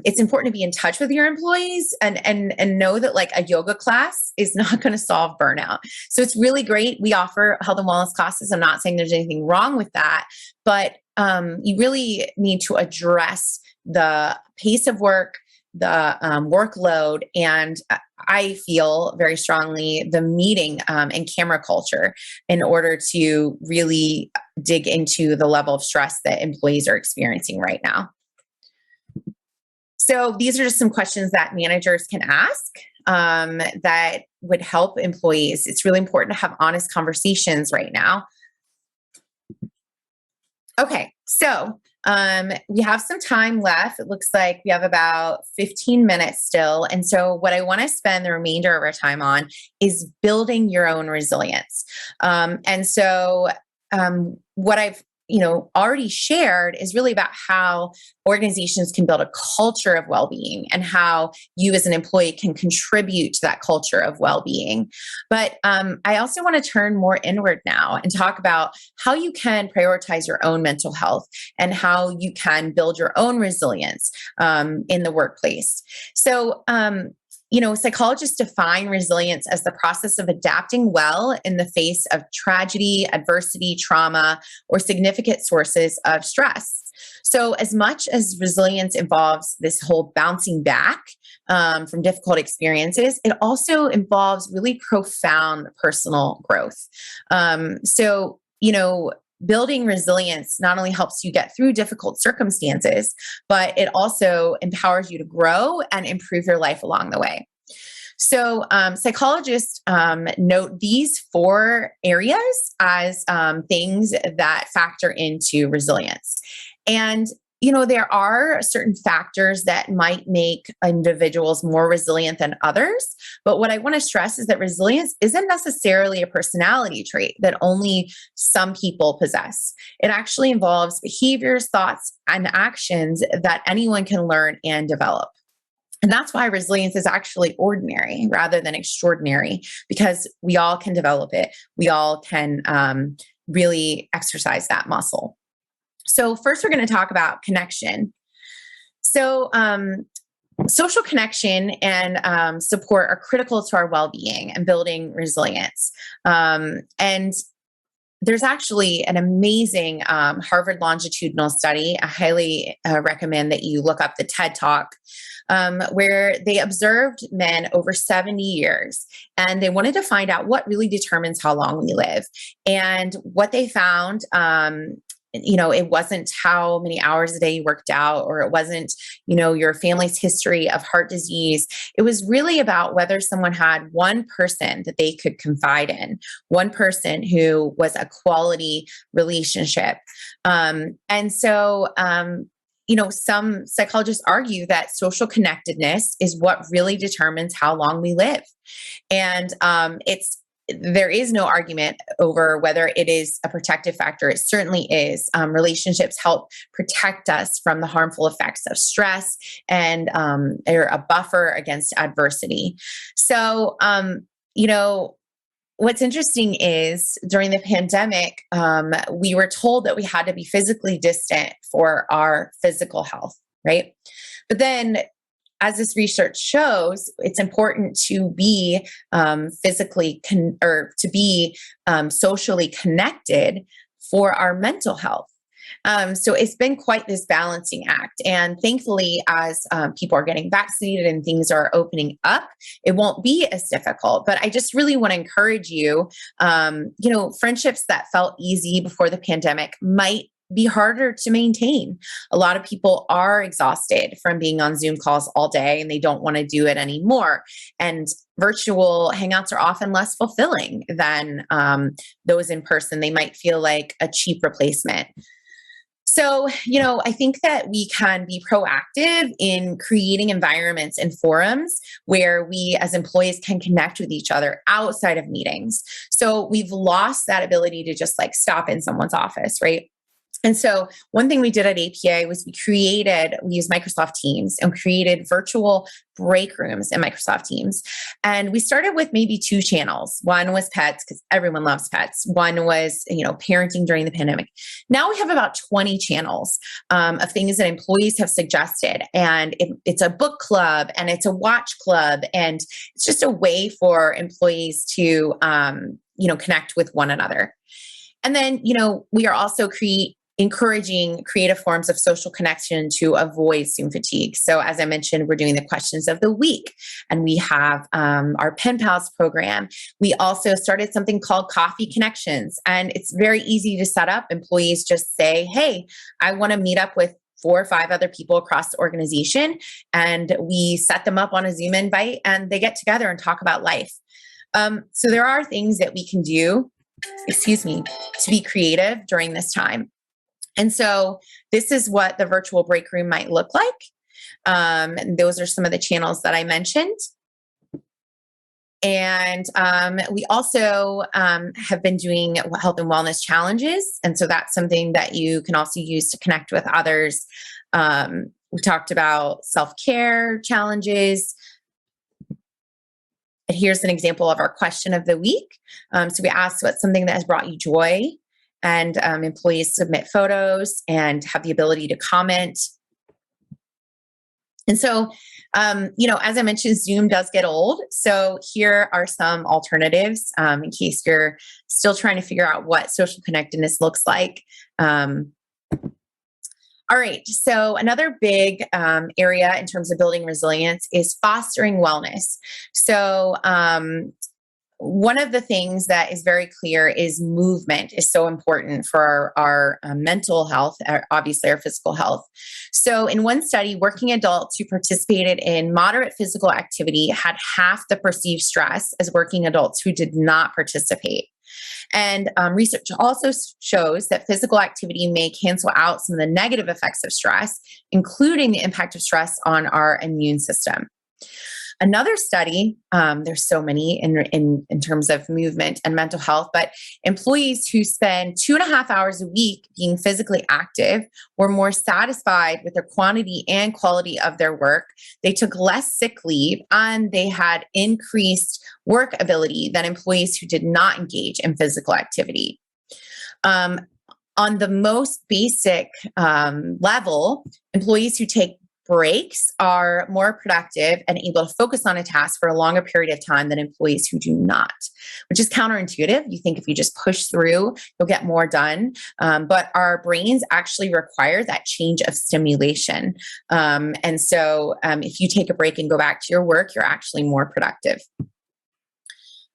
it's important to be in touch with your employees and know that a yoga class is not going to solve burnout. So it's really great. We offer health and wellness classes. I'm not saying there's anything wrong with that, but you really need to address the pace of work, workload, and I feel very strongly the meeting and camera culture in order to really dig into the level of stress that employees are experiencing right now. So these are just some questions that managers can ask that would help employees. It's really important to have honest conversations right now. Okay, so we have some time left. It looks like we have about 15 minutes still. And so, what I want to spend the remainder of our time on is building your own resilience. What I've already shared is really about how organizations can build a culture of well-being and how you as an employee can contribute to that culture of well-being. But I also want to turn more inward now and talk about how you can prioritize your own mental health and how you can build your own resilience in the workplace. So, psychologists define resilience as the process of adapting well in the face of tragedy, adversity, trauma, or significant sources of stress. So, as much as resilience involves this whole bouncing back from difficult experiences, it also involves really profound personal growth. Building resilience not only helps you get through difficult circumstances, but it also empowers you to grow and improve your life along the way. So, psychologists note these 4 areas as things that factor into resilience. And there are certain factors that might make individuals more resilient than others. But what I want to stress is that resilience isn't necessarily a personality trait that only some people possess. It actually involves behaviors, thoughts, and actions that anyone can learn and develop. And that's why resilience is actually ordinary rather than extraordinary, because we all can develop it. We all can really exercise that muscle. So first, we're going to talk about connection. So social connection and support are critical to our well-being and building resilience. And there's actually an amazing Harvard longitudinal study. I highly recommend that you look up the TED Talk, where they observed men over 70 years, and they wanted to find out what really determines how long we live. And what they found, it wasn't how many hours a day you worked out, or it wasn't, your family's history of heart disease. It was really about whether someone had one person that they could confide in, one person who was a quality relationship. Some psychologists argue that social connectedness is what really determines how long we live. And there is no argument over whether it is a protective factor. It certainly is. Relationships help protect us from the harmful effects of stress, and they're a buffer against adversity. So, what's interesting is during the pandemic, we were told that we had to be physically distant for our physical health, right? But then, as this research shows, it's important to be socially connected for our mental health. So it's been quite this balancing act. And thankfully, as people are getting vaccinated and things are opening up, it won't be as difficult. But I just really want to encourage you, friendships that felt easy before the pandemic might be harder to maintain. A lot of people are exhausted from being on Zoom calls all day, and they don't want to do it anymore. And virtual hangouts are often less fulfilling than those in person. They might feel like a cheap replacement. So, I think that we can be proactive in creating environments and forums where we as employees can connect with each other outside of meetings. So we've lost that ability to just stop in someone's office, right? And so one thing we did at APA was we used Microsoft Teams and created virtual break rooms in Microsoft Teams. And we started with maybe 2 channels. One was pets, because everyone loves pets. One was, parenting during the pandemic. Now we have about 20 channels of things that employees have suggested. And it's a book club, and it's a watch club. And it's just a way for employees to, connect with one another. And then, we are also encouraging creative forms of social connection to avoid Zoom fatigue. So as I mentioned, we're doing the questions of the week, and we have our Pen Pals program. We also started something called Coffee Connections, and it's very easy to set up. Employees just say, hey, I want to meet up with 4 or 5 other people across the organization, and we set them up on a Zoom invite, and they get together and talk about life. So there are things that we can do, to be creative during this time. And so this is what the virtual break room might look like. And those are some of the channels that I mentioned. And we also have been doing health and wellness challenges. And so that's something that you can also use to connect with others. We talked about self-care challenges. And here's an example of our question of the week. So we asked, what's something that has brought you joy? And employees submit photos and have the ability to comment. And so, as I mentioned, Zoom does get old. So here are some alternatives in case you're still trying to figure out what social connectedness looks like. All right. So another big area in terms of building resilience is fostering wellness. So one of the things that is very clear is movement is so important for our mental health, obviously our physical health. So in one study, working adults who participated in moderate physical activity had half the perceived stress as working adults who did not participate. And research also shows that physical activity may cancel out some of the negative effects of stress, including the impact of stress on our immune system. Another study, there's so many in terms of movement and mental health, but employees who spend 2.5 hours a week being physically active were more satisfied with the quantity and quality of their work. They took less sick leave, and they had increased work ability than employees who did not engage in physical activity. On the most basic level, employees who take breaks are more productive and able to focus on a task for a longer period of time than employees who do not, which is counterintuitive. You think if you just push through, you'll get more done. But our brains actually require that change of stimulation. And so if you take a break and go back to your work, you're actually more productive.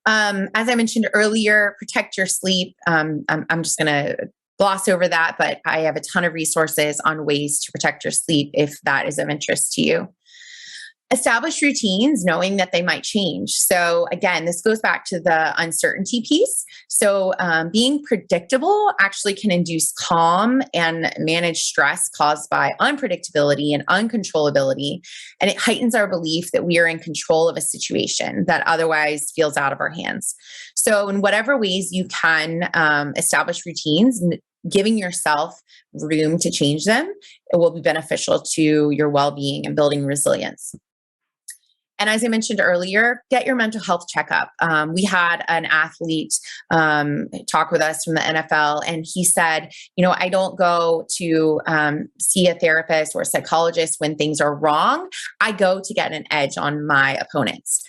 As I mentioned earlier, protect your sleep. I'm just going to gloss over that, but I have a ton of resources on ways to protect your sleep if that is of interest to you. Establish routines, knowing that they might change. So again, this goes back to the uncertainty piece. So being predictable actually can induce calm and manage stress caused by unpredictability and uncontrollability. And it heightens our belief that we are in control of a situation that otherwise feels out of our hands. So in whatever ways you can establish routines, giving yourself room to change them, it will be beneficial to your well-being and building resilience. And as I mentioned earlier, get your mental health checkup. We had an athlete talk with us from the NFL, and he said, I don't go to see a therapist or a psychologist when things are wrong. I go to get an edge on my opponents.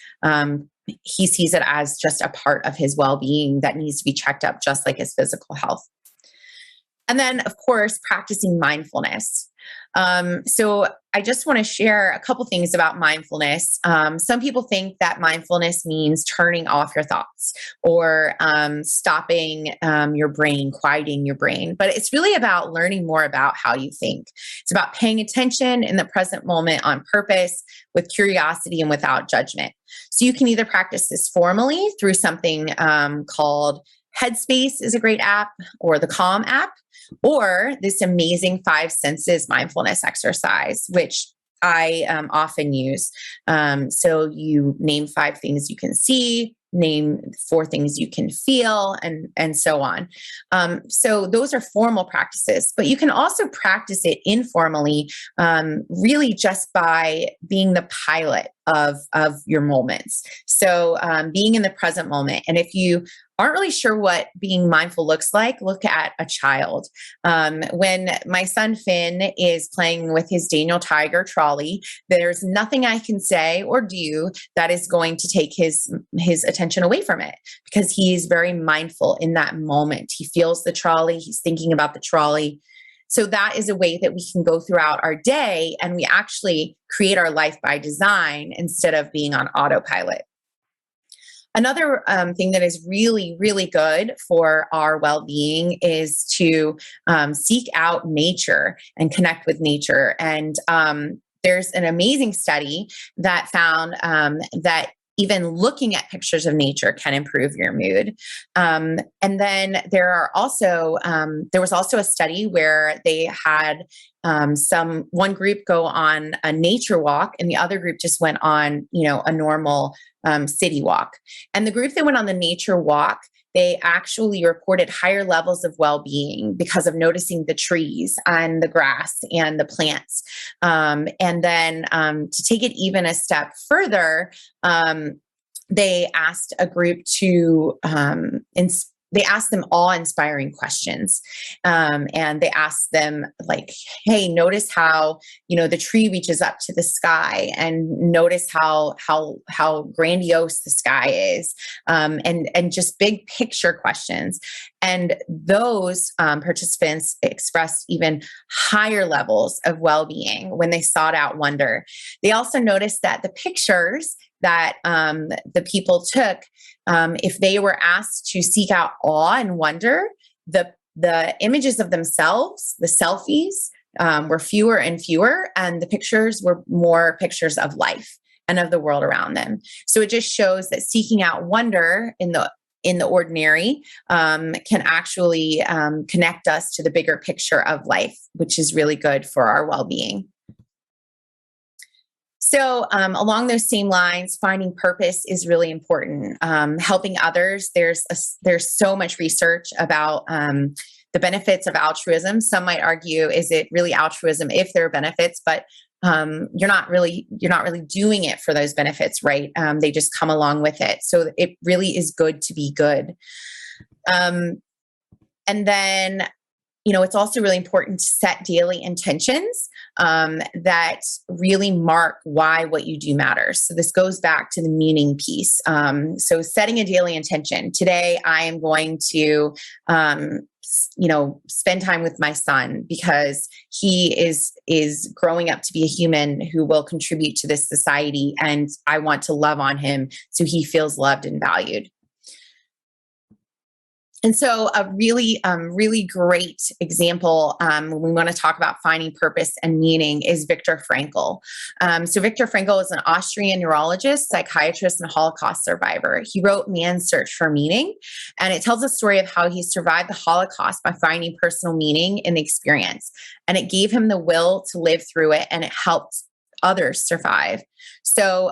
He sees it as just a part of his well-being that needs to be checked up, just like his physical health. And then, of course, practicing mindfulness. So I just want to share a couple things about mindfulness. Some people think that mindfulness means turning off your thoughts or stopping your brain, quieting your brain. But it's really about learning more about how you think. It's about paying attention in the present moment on purpose, with curiosity and without judgment. So you can either practice this formally through something called Headspace is a great app, or the Calm app, or this amazing 5 senses mindfulness exercise, which I often use. So you name 5 things you can see, name 4 things you can feel, and so on. So those are formal practices, but you can also practice it informally, really just by being the pilot of your moments. So being in the present moment. And if you aren't really sure what being mindful looks like, look at a child. When my son Finn is playing with his Daniel Tiger trolley, there's nothing I can say or do that is going to take his attention away from it, because he is very mindful in that moment. He feels the trolley, he's thinking about the trolley. So that is a way that we can go throughout our day and we actually create our life by design instead of being on autopilot. Another thing that is really, really good for our well being is to seek out nature and connect with nature. And there's an amazing study that found that even looking at pictures of nature can improve your mood. And then there was also a study where they had one group go on a nature walk and the other group just went on, a normal city walk. And the group that went on the nature walk, they actually reported higher levels of well-being because of noticing the trees and the grass and the plants. And then to take it even a step further, they asked a group to they asked them awe-inspiring questions. And they asked them like, hey, notice how, the tree reaches up to the sky, and notice how grandiose the sky is. And just big picture questions. And those participants expressed even higher levels of well-being when they sought out wonder. They also noticed that the pictures that the people took, if they were asked to seek out awe and wonder, the images of themselves, the selfies, were fewer and fewer, and the pictures were more pictures of life and of the world around them. So it just shows that seeking out wonder in the ordinary can actually connect us to the bigger picture of life, which is really good for our well-being. So along those same lines, finding purpose is really important. Helping others, there's so much research about the benefits of altruism. Some might argue, is it really altruism if there are benefits? But you're not really doing it for those benefits, right? They just come along with it. So it really is good to be good. And then, it's also really important to set daily intentions that really mark why what you do matters. So this goes back to the meaning piece. So setting a daily intention. Today, I am going to, spend time with my son because he is growing up to be a human who will contribute to this society, and I want to love on him so he feels loved and valued. And so a really, really great example when we want to talk about finding purpose and meaning is Viktor Frankl. So Viktor Frankl is an Austrian neurologist, psychiatrist, and Holocaust survivor. He wrote Man's Search for Meaning, and it tells the story of how he survived the Holocaust by finding personal meaning in the experience. And it gave him the will to live through it, and it helped others survive. So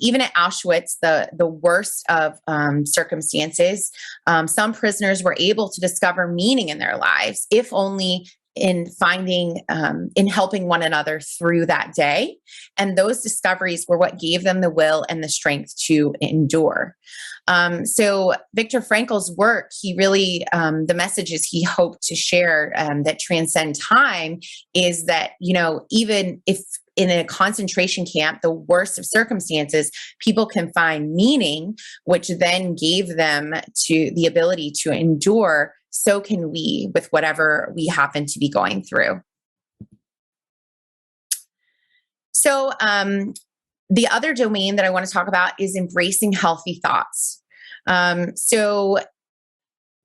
even at Auschwitz, the worst of circumstances, some prisoners were able to discover meaning in their lives, if only in helping one another through that day. And those discoveries were what gave them the will and the strength to endure. So Viktor Frankl's work, he really, the messages he hoped to share that transcend time is that, even if in a concentration camp, the worst of circumstances, people can find meaning, which then gave them to the ability to endure. So can we with whatever we happen to be going through. So the other domain that I want to talk about is embracing healthy thoughts. So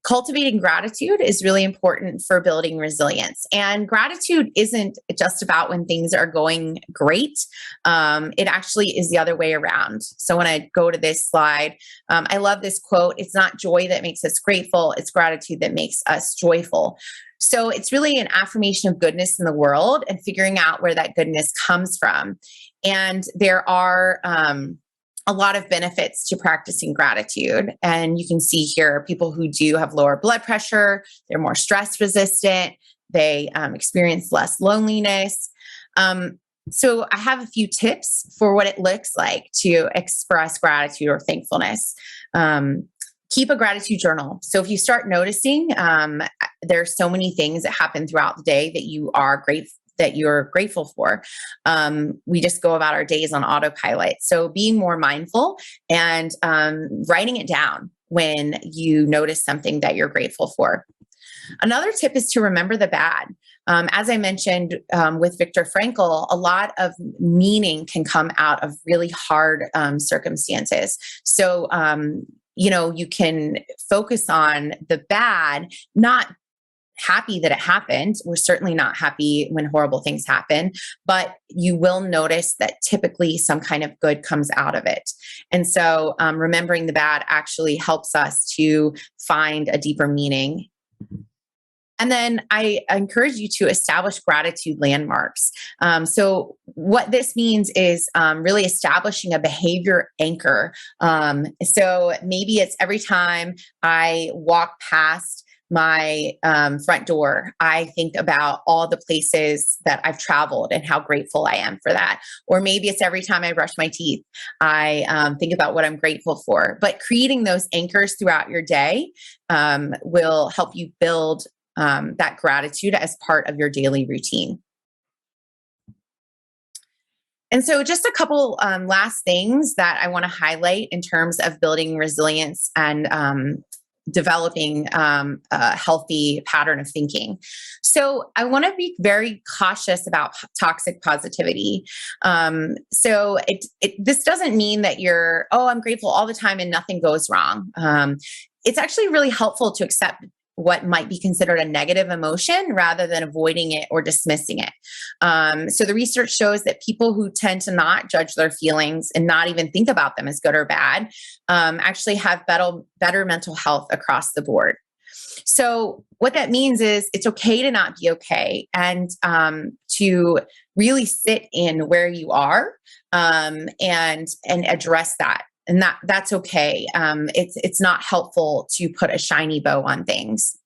cultivating gratitude is really important for building resilience. And gratitude isn't just about when things are going great. It actually is the other way around. So when I go to this slide, I love this quote. It's not joy that makes us grateful. It's gratitude that makes us joyful. So it's really an affirmation of goodness in the world and figuring out where that goodness comes from. And there are a lot of benefits to practicing gratitude. And you can see here, people who do have lower blood pressure, they're more stress resistant, they experience less loneliness. So I have a few tips for what it looks like to express gratitude or thankfulness. Keep a gratitude journal. So if you start noticing there's so many things that happen throughout the day that you're grateful for. We just go about our days on autopilot. So being more mindful and writing it down when you notice something that you're grateful for. Another tip is to remember the bad. As I mentioned with Viktor Frankl, a lot of meaning can come out of really hard circumstances. So, you can focus on the bad, not happy that it happened. We're certainly not happy when horrible things happen, but you will notice that typically some kind of good comes out of it. And so remembering the bad actually helps us to find a deeper meaning. And then I encourage you to establish gratitude landmarks. So what this means is really establishing a behavior anchor. So maybe it's every time I walk past my front door, I think about all the places that I've traveled and how grateful I am for that. Or maybe it's every time I brush my teeth, I think about what I'm grateful for. But creating those anchors throughout your day will help you build that gratitude as part of your daily routine. And so just a couple last things that I want to highlight in terms of building resilience and developing a healthy pattern of thinking. So I want to be very cautious about toxic positivity. So this doesn't mean that you're, I'm grateful all the time and nothing goes wrong. It's actually really helpful to accept what might be considered a negative emotion rather than avoiding it or dismissing it. So the research shows that people who tend to not judge their feelings and not even think about them as good or bad actually have better mental health across the board. So what that means is it's okay to not be okay and to really sit in where you are and address that. And that's okay. It's not helpful to put a shiny bow on things.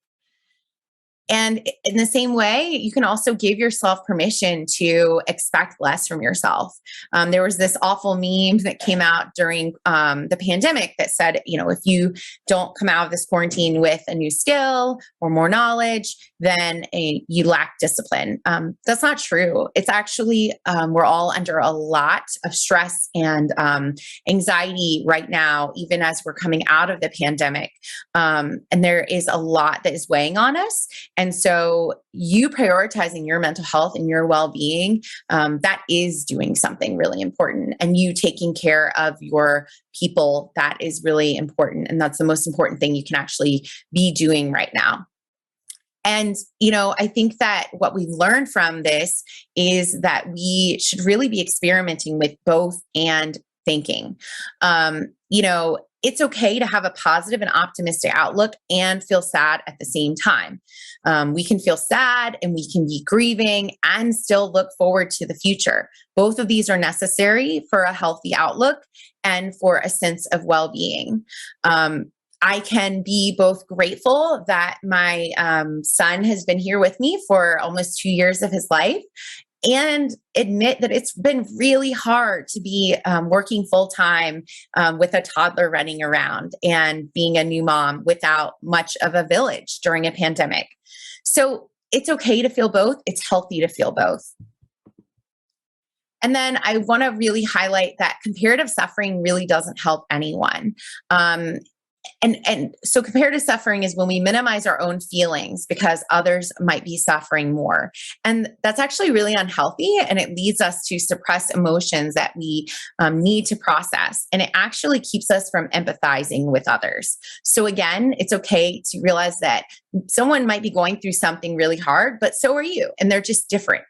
And in the same way, you can also give yourself permission to expect less from yourself. There was this awful meme that came out during the pandemic that said, if you don't come out of this quarantine with a new skill or more knowledge, then you lack discipline. That's not true. It's actually, we're all under a lot of stress and anxiety right now, even as we're coming out of the pandemic. And there is a lot that is weighing on us. And so you prioritizing your mental health and your well-being, that is doing something really important. And you taking care of your people, that is really important. And that's the most important thing you can actually be doing right now. And, I think that what we've learned from this is that we should really be experimenting with both and thinking. It's okay to have a positive and optimistic outlook and feel sad at the same time. We can feel sad and we can be grieving and still look forward to the future. Both of these are necessary for a healthy outlook and for a sense of well-being. I can be both grateful that my son has been here with me for almost 2 years of his life and admit that it's been really hard to be working full time with a toddler running around and being a new mom without much of a village during a pandemic. So it's okay to feel both. It's healthy to feel both. And then I want to really highlight that comparative suffering really doesn't help anyone. And so comparative suffering is when we minimize our own feelings because others might be suffering more. And that's actually really unhealthy. And it leads us to suppress emotions that we need to process. And it actually keeps us from empathizing with others. So again, it's okay to realize that someone might be going through something really hard, but so are you. And they're just different.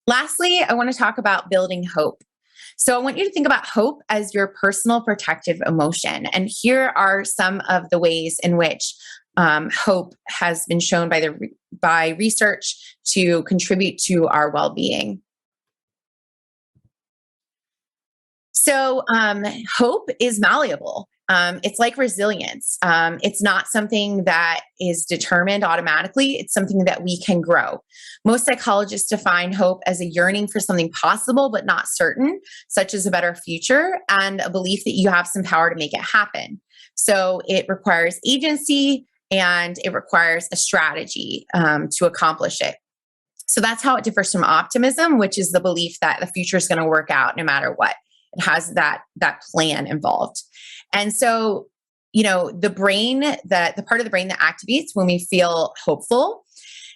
Lastly, I want to talk about building hope. So I want you to think about hope as your personal protective emotion. And here are some of the ways in which hope has been shown by research to contribute to our well-being. So hope is malleable. It's like resilience. It's not something that is determined automatically. It's something that we can grow. Most psychologists define hope as a yearning for something possible but not certain, such as a better future, and a belief that you have some power to make it happen. So it requires agency and it requires a strategy to accomplish it. So that's how it differs from optimism, which is the belief that the future is going to work out no matter what. It has that plan involved. And so the brain, the part of the brain that activates when we feel hopeful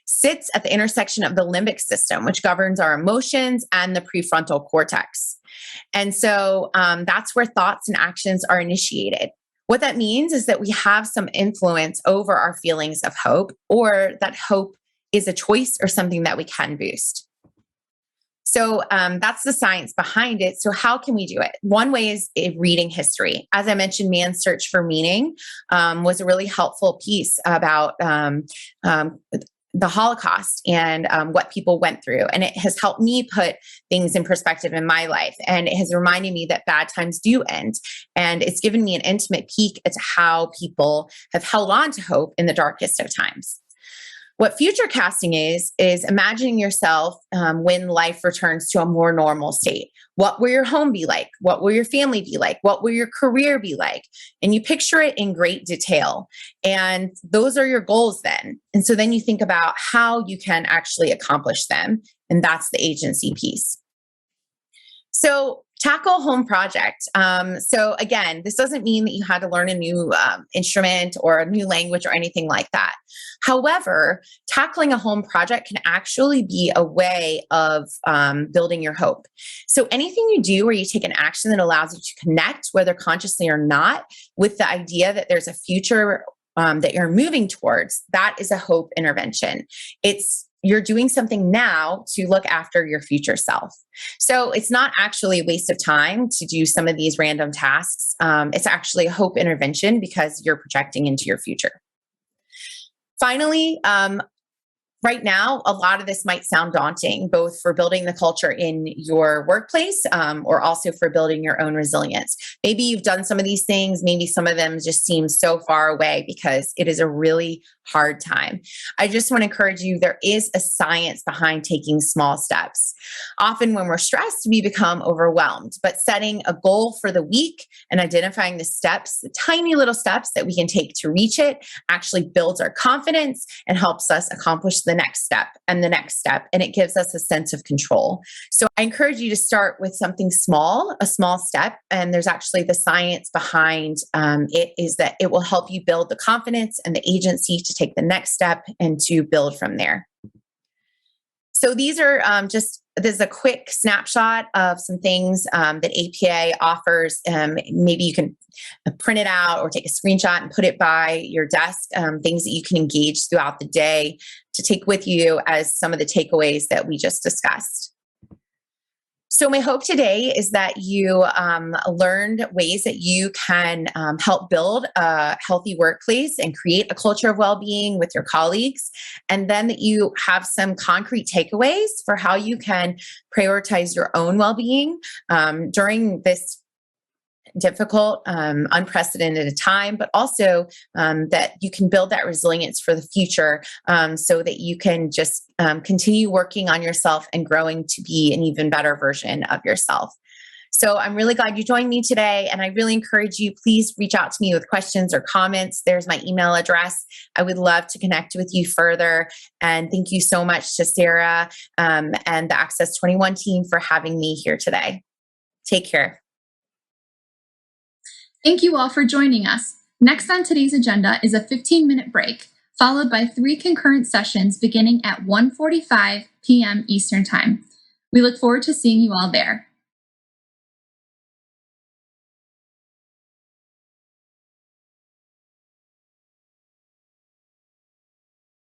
sits at the intersection of the limbic system, which governs our emotions, and the prefrontal cortex. And so that's where thoughts and actions are initiated. What that means is that we have some influence over our feelings of hope, or that hope is a choice or something that we can boost. So that's the science behind it. So how can we do it? One way is reading history. As I mentioned, Man's Search for Meaning was a really helpful piece about the Holocaust and what people went through. And it has helped me put things in perspective in my life. And it has reminded me that bad times do end. And it's given me an intimate peek at how people have held on to hope in the darkest of times. What future casting is imagining yourself when life returns to a more normal state. What will your home be like? What will your family be like? What will your career be like? And you picture it in great detail. And those are your goals then. And so then you think about how you can actually accomplish them. And that's the agency piece. So tackle home project. So again, this doesn't mean that you had to learn a new instrument or a new language or anything like that. However, tackling a home project can actually be a way of building your hope. So anything you do where you take an action that allows you to connect, whether consciously or not, with the idea that there's a future that you're moving towards, that is a hope intervention. You're doing something now to look after your future self. So it's not actually a waste of time to do some of these random tasks. It's actually a hope intervention because you're projecting into your future. Finally, right now, a lot of this might sound daunting, both for building the culture in your workplace or also for building your own resilience. Maybe you've done some of these things. Maybe some of them just seem so far away because it is a really hard time. I just want to encourage you, there is a science behind taking small steps. Often when we're stressed, we become overwhelmed, but setting a goal for the week and identifying the steps, the tiny little steps that we can take to reach it, actually builds our confidence and helps us accomplish the next step and the next step. And it gives us a sense of control. So I encourage you to start with something small, a small step. And there's actually the science behind it is that it will help you build the confidence and the agency to take the next step and to build from there. So these are this is a quick snapshot of some things that APA offers. Maybe you can print it out or take a screenshot and put it by your desk, things that you can engage throughout the day to take with you as some of the takeaways that we just discussed. So my hope today is that you learned ways that you can help build a healthy workplace and create a culture of well-being with your colleagues, and then that you have some concrete takeaways for how you can prioritize your own well-being during this difficult, unprecedented time, but also that you can build that resilience for the future so that you can just continue working on yourself and growing to be an even better version of yourself. So I'm really glad you joined me today. And I really encourage you, please reach out to me with questions or comments. There's my email address. I would love to connect with you further. And thank you so much to Sarah and the Access 21 team for having me here today. Take care. Thank you all for joining us. Next on today's agenda is a 15-minute break, followed by 3 concurrent sessions beginning at 1:45 p.m. Eastern Time. We look forward to seeing you all there.